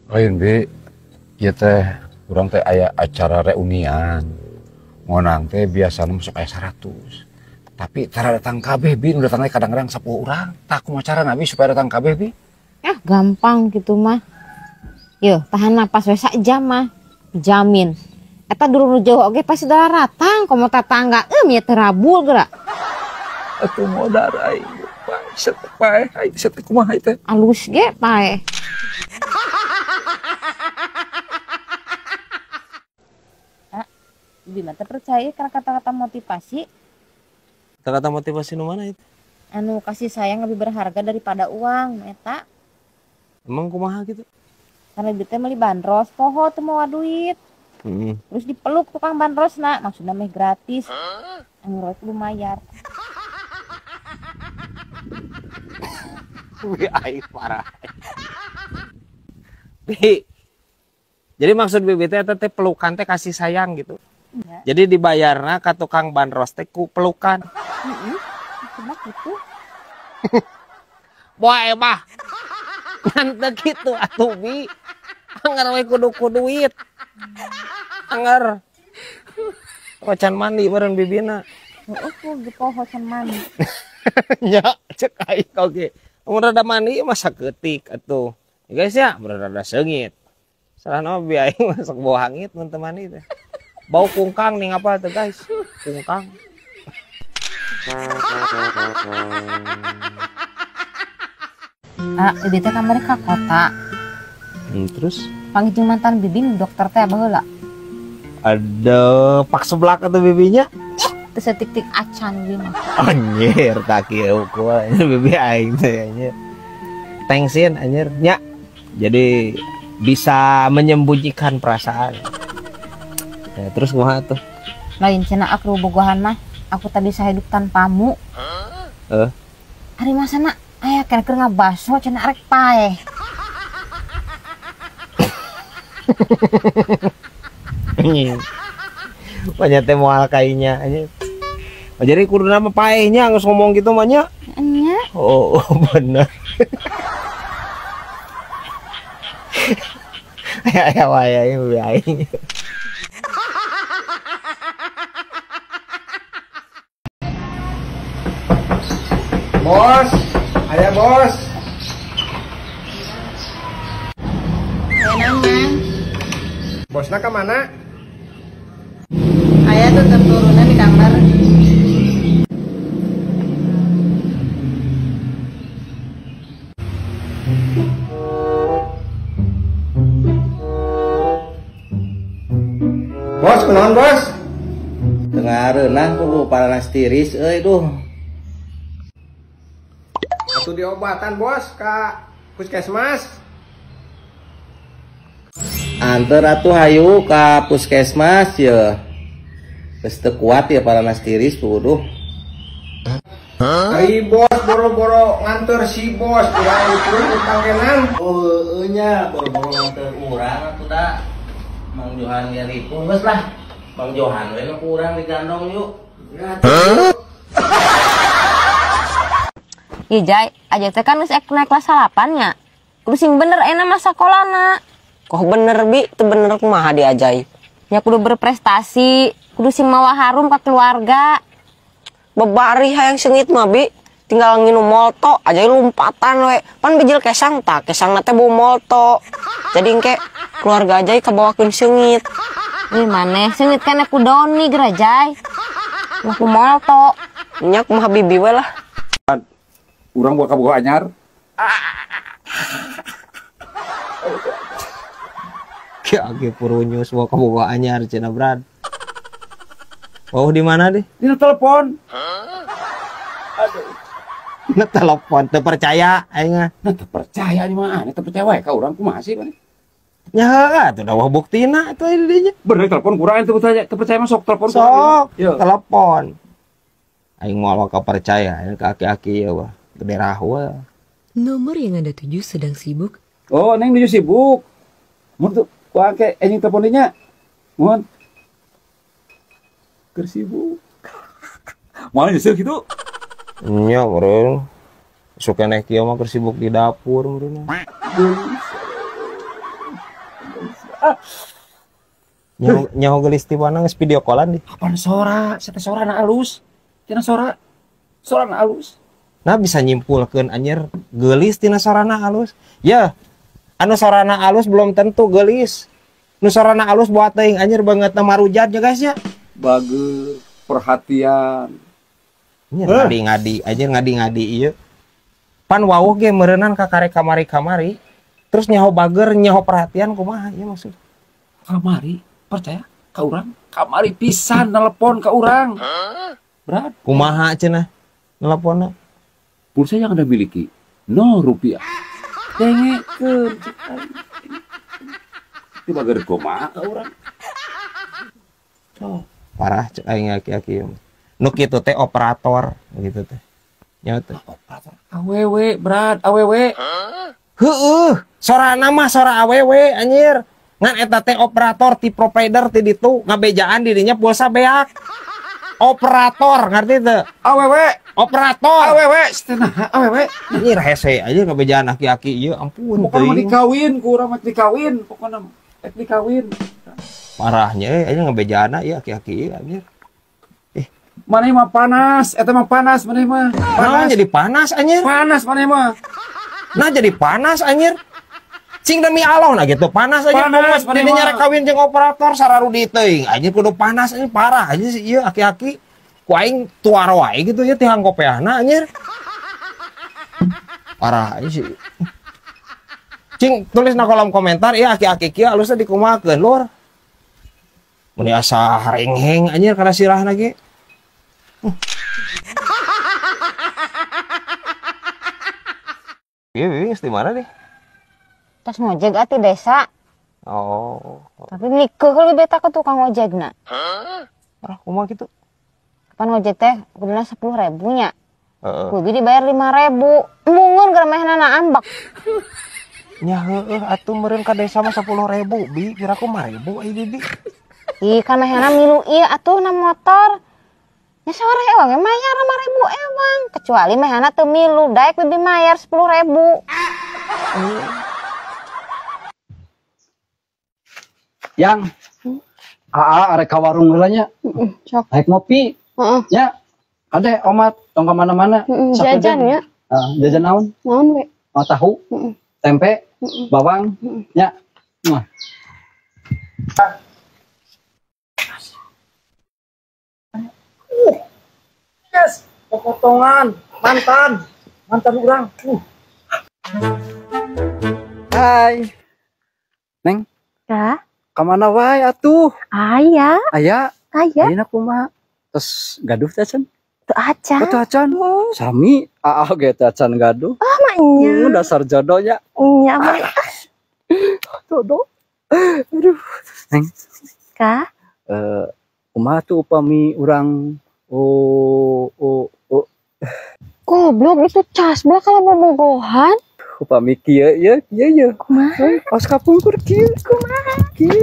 Lain bi, ya teh, kurang teh aya acara reunian. Ngonang teh biasanya masuk aya 100. Tapi cara datang kabeh bi, nu datang kadang-kadang 10 orang. Tak kumaha cara nabi supaya datang kabeh bi. Ah, gampang gitu mah. Yo, tahan napas we sak mah. Jamin. Eta durung jauh oge pasti udah ratang, komo tatangga nya terabul geura. Atuh modal ai. Pae, ai set kumaha teh? Alus ge pae. Bima teh percaya karena kata-kata motivasi. Kata-kata motivasi nu mana itu? Anu kasih sayang lebih berharga daripada uang, eta. Emang kumaha gitu? Karena duitnya beli bandros, poho teu mau duit. Terus dipeluk tukang bandrosna, maksudnya meh gratis. Anu kudu mayar. Wih, aing parah. Bi. Jadi maksud Bibi teh teh pelukan teh kasih sayang gitu. Iya. Jadi dibayarna ka tukang bandros teh ku pelukan. Cuma gitu. Boy mah. Ngan gitu atuh Bi. Anggar we kudu duit. Anggar. Wacan mandi bareng bibina. Heeh, ku poho mandi. Ya, cek aing oge. Mun rada mandi masa ketik atuh. Ya guys ya, mun rada seungit. Salahna bi aing masak bau hangit mun teu mandi teh. Bau kungkang nih apa tuh guys? Kungkang. Ah, bibi teh kamari ka kota. Terus Panggil mantan bibi nu dokter teh baheula. ada pak seblak atau bibinya? Teu setik-tik acan bibi mah. Anjir, kaki eueuh bibi aing teh anjir. Thanksin anjir nya. Jadi bisa menyembunyikan perasaan. Ya, terus kumaha tuh? Lain cenah aku bogohan mah, aku tadi bisa hidup tanpamu. Hari masana aya keur ngabaso cenah arek paeh. Banyak teh moal kainya anjir. Oh, jadi kudu nama paehnya geus ngomong gitu mah nya. Nya. Oh, bener. Aya wae bibi aing. Bos, ayah bos. Bosna ke mana? Ayah tetep turunan di kamar. Bos, kenaon bos? Dengareunah kudu paranas tiris euy duh. Atuh diobatan bos ka puskesmas. Anter atuh hayu ka puskesmas ya. Geus teu kuat ya paranas tiris kudu. Ai bos boro-boro nganter si bos urang turun utang kenan. Oh, nya boro-boro nganter urang atuh da. Mang Johan ge ripun geus lah. Mang Johan we nu urang digandong yuk. Iya Jai, ajak teh kan geus naik kelas 8 nya. Kudu sing bener enak mah sakolana. Kok bener Bi, itu bener kumaha diajai. Ya kudu berprestasi, kudu sing mawa harum ka keluarga. Bebari hayang sengit mah Bi, tinggal nginum molto aja lompatan we. Pan bijil kesang tak, kesang teh bau molto. Jadi engke keluarga ajai kabawakeun sengit. Ih maneh sengit kan aku doni gerajai. Aku molto. Nya kumaha bibi we lah. Urang boga anyar. Ki purunyus bawa kaboga anyar cenah Brad. Oh di mana deh? Dina telepon. Nge telepon teu percaya aing mah. Nah, teu percaya di mana? Teu percaya wae ka urang kumaha sih bani? Nya atuh da wah buktina atuh di dinya. Bener telepon kurang teu percaya mah sok telepon Sok Yo. telepon. Aing moal ka percaya, aing ka aki-aki ya wah. Gede rahwa. Nomor yang Anda tuju sedang sibuk. Oh, neng nuju sibuk. Mun tuh kumaha ke anjing telepon dinya? Mun. Keur sibuk. Moal nyeuseuk kitu. Nya meureun. Sok keneh kieu mah keur sibuk di dapur meureun. Nyaho gelis ti mana geus video callan di. Kapan sora? Saya sora na alus. Tina sora. Sora na alus. Nah bisa nyimpulkeun anjir gelis tina sorana alus. Ya, anu sorana alus belum tentu gelis. Nu sorana alus buat teuing anjir banget na marujat ya guys ya. Bagus, perhatian. Anjir ngadi-ngadi, anjir ngadi-ngadi ieu. Pan wawuh ge meureunnan ka kamari-kamari. Terus nyaho bager, nyaho perhatian kumaha ieu maksud. Kamari, percaya ka urang? Kamari pisan telepon ka urang. Berat. Kumaha cenah nelponna? Pulsa yang Anda miliki 0 rupiah. Dengekeun cek aing. Itu bager kumaha ka urang? Oh, parah cek aing aki-aki. Nu kitu teh operator gitu teh. Nya teh Operator awewe, berat awewe. heueuh, sorana mah sora awewe anjir. Ngan eta teh operator ti provider ti ditu ngabejaan dirinya pulsa beak. Operator ngerti teu? Awewe, Operator. awewe, setengah awewe. Anjir hese aja ngabejaan aki-aki ieu ampun Pokoknya mah teuing. dikawin, ku urang mah dikawin, pokoknya dikawin. Parahnya aja ngabejaana ieu aki-aki ieu anjir. Maneh mah panas, eta mah panas maneh mah. Nah jadi panas anjir. Panas maneh mah. Nah jadi panas anjir. Cing demi Allah nah gitu panas aja. Panas, Jadi mah. nyari kawin jeung operator sararudi teuing. Anjir kudu panas anjir parah anjir si ieu aki-aki. Ku aing tuar wae gitu ya teh hangkopeana anjir. Parah anjir sih. Cing tulis na kolom komentar ieu aki-aki kieu alusna dikumahakeun lur. Mun asa harengheng anjir kana sirahna ge. Iya, geus di mana nih? Tas ngojek ati desa. Oh, Tapi nikeuh lebih beta ke tukang ojekna. parah kumaha gitu. Kapan ngojek teh kuduna 10.000 nya. Heeh. Kudu dibayar 5.000. Mungun garemehna na ambak. Nya heueuh atuh meureun ka desa mah 10.000, Bi. Kira ku 5.000 ai Bibi. Ih kan mehna milu ieu atuh na motor. Nya sawara ewang ge mayar 5.000 ewang. Kecuali mehna teu milu, daek bibi mayar 10.000. Yang arek ka warung heula nya. Sok. Naik ngopi. Heeh. Ya. Ade omat tong ka mana-mana. Jajan ya. Jajan naon? Naon we? Mau tahu, tempe, bawang, ya. Nah. Yes, potongan mantan urang. Hai. Neng, Ka? kamana wae atuh? Aya, Aya, aya. ayeuna kumaha? Tos gaduh teh Cen? Teu acan. Betul acan. Sami, ge teh acan gaduh. Nya. Dasar jodohnya. Nya mah. Jodoh. Aduh. Neng, Ka? kumaha tuh upami urang Goblok itu casbla kalau bobogohan. upami kieu ya. Kumaha? Pas kapungkur kieu. Kumaha? Kieu.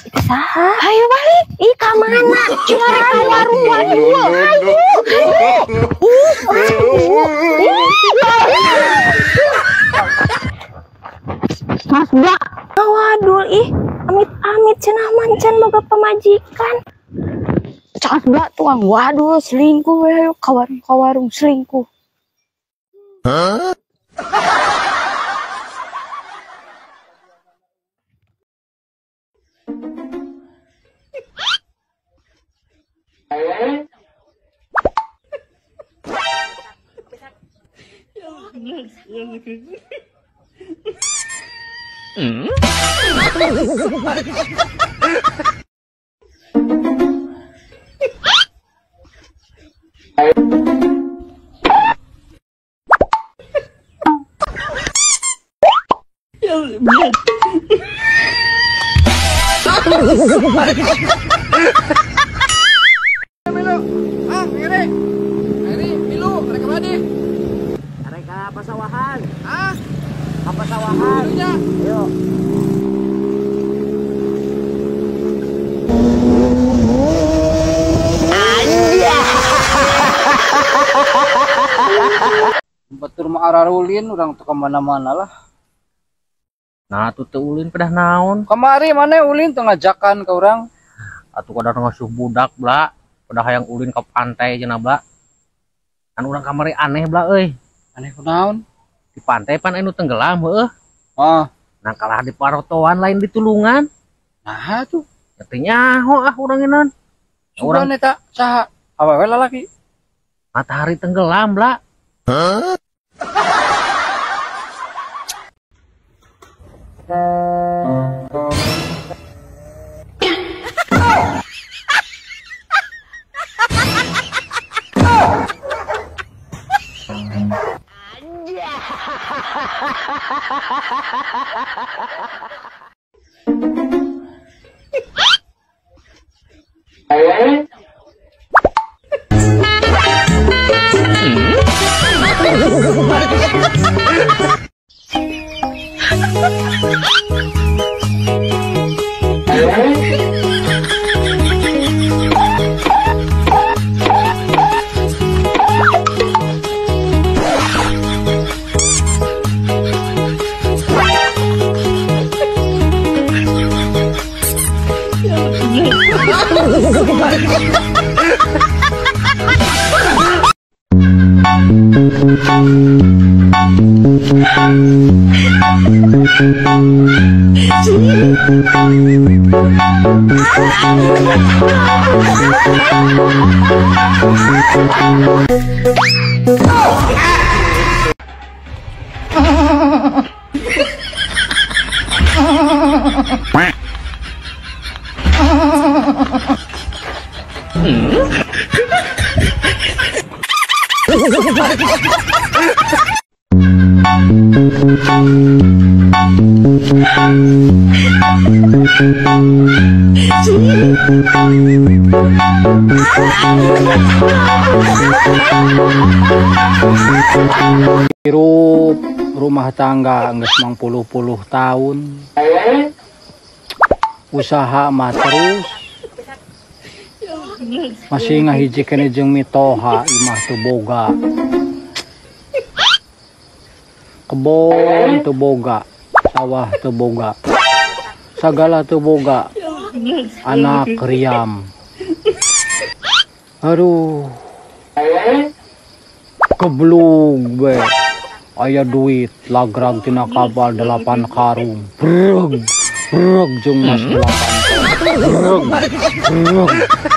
Itu saha? Ayo balik. Ih ka mana? Cuma rek ka warung waduh. Ayo. Casbla. Waduh ih. Amit-amit cenah mancan boga pamajikan. Casbla tuang waduh selingkuh we ka warung selingkuh. Batur mah ararulin urang teu ka mana-mana lah. Nah tuh teu ulin pedah naon. Kamari mana ulin teu ngajakan ke orang. Atuh kadang ngasuh budak bla, pedah hayang ulin ke pantai cenah bla. Kan urang kamari aneh bla euy. Aneh kunaon? Di pantai pan anu tenggelam heueuh. Oh, Nah kalah di parotoan lain di tulungan. nah tuh. Artinya urang inan. Sudah neta saha? Awewe lalaki. Matahari tenggelam bla. Hirup rumah tangga geus mang puluh-puluh tahun. Usaha mah terus. Masih ngahijikeun jeung mitoha imah teu boga. Kebon teu boga, sawah teu boga. Sagala teu boga. Anak riam. Aduh. Keblung be. Aya duit lagrag tina kapal 8 karung. Breg jeung mas 8. Breg.